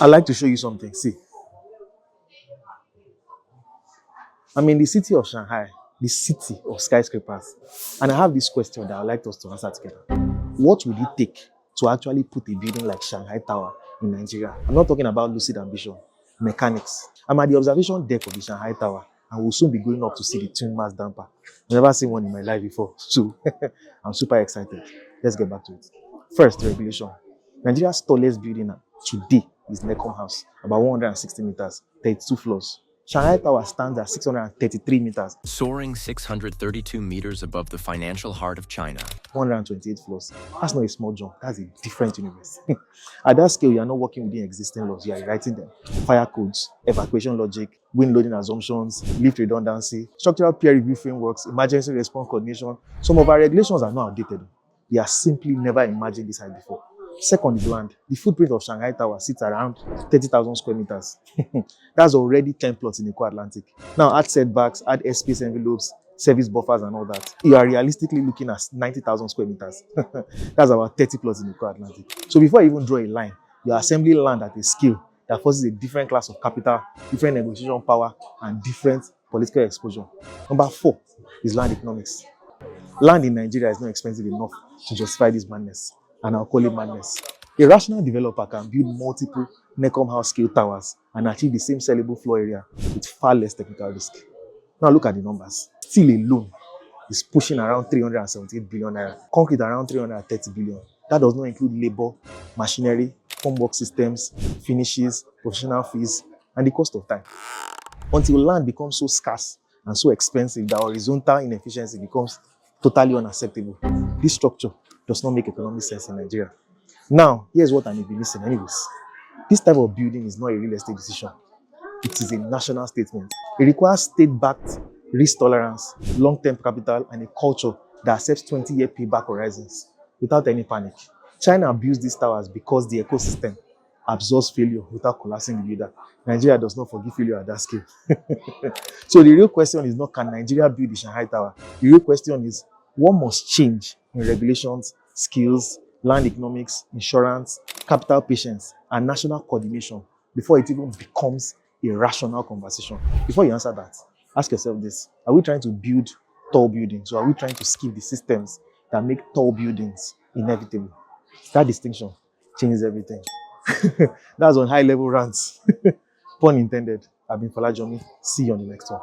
I'd like to show you something. See, I'm in the city of Shanghai, the city of skyscrapers. And I have this question that I'd like us to answer together. What would it take to actually put a building like Shanghai Tower in Nigeria? I'm not talking about lucid ambition, mechanics. I'm at the observation deck of the Shanghai Tower and will soon be going up to see the twin mass damper. I've never seen one in my life before, so I'm super excited. Let's get back to it. First, regulation. Nigeria's tallest building today is Necom House, about 160 meters, 32 floors. Shanghai Tower stands at 633 meters, soaring 632 meters above the financial heart of China. 128 floors. That's not a small jump, that's a different universe. At that scale, you are not working within existing laws, you are writing them. Fire codes, evacuation logic, wind loading assumptions, lift redundancy, structural peer review frameworks, emergency response coordination. Some of our regulations are not outdated. We have simply never imagined this height before. Second is land. The footprint of Shanghai Tower sits around 30,000 square meters. That's already 10 plots in the Atlantic. Now add setbacks, add airspace envelopes, service buffers and all that. You are realistically looking at 90,000 square meters. That's about 30 plots in the Atlantic. So before you even draw a line, you are assembling land at a scale that forces a different class of capital, different negotiation power, and different political exposure. Number 4 is land economics. Land in Nigeria is not expensive enough to justify this madness, and I'll call it madness. A rational developer can build multiple Necom House scale towers and achieve the same sellable floor area with far less technical risk. Now look at the numbers. Steel alone is pushing around 378 billion naira, concrete around 330 billion. That does not include labor, machinery, homework systems, finishes, professional fees, and the cost of time. Until land becomes so scarce and so expensive that horizontal inefficiency becomes totally unacceptable, this structure does not make economic sense in Nigeria. Now, here's what I may be missing anyways. This type of building is not a real estate decision. It is a national statement. It requires state-backed risk tolerance, long-term capital, and a culture that accepts 20-year payback horizons without any panic. China builds these towers because the ecosystem absorbs failure without collapsing the builder. Nigeria does not forgive failure at that scale. So the real question is not, can Nigeria build the Shanghai Tower? The real question is, what must change in regulations, skills, land economics, insurance, capital patience, and national coordination before it even becomes a rational conversation? Before you answer that, ask yourself this: are we trying to build tall buildings, or are we trying to skip the systems that make tall buildings inevitable? That distinction changes everything. That's on high level rants. Pun intended. I've been Falajomi. See you on the next one.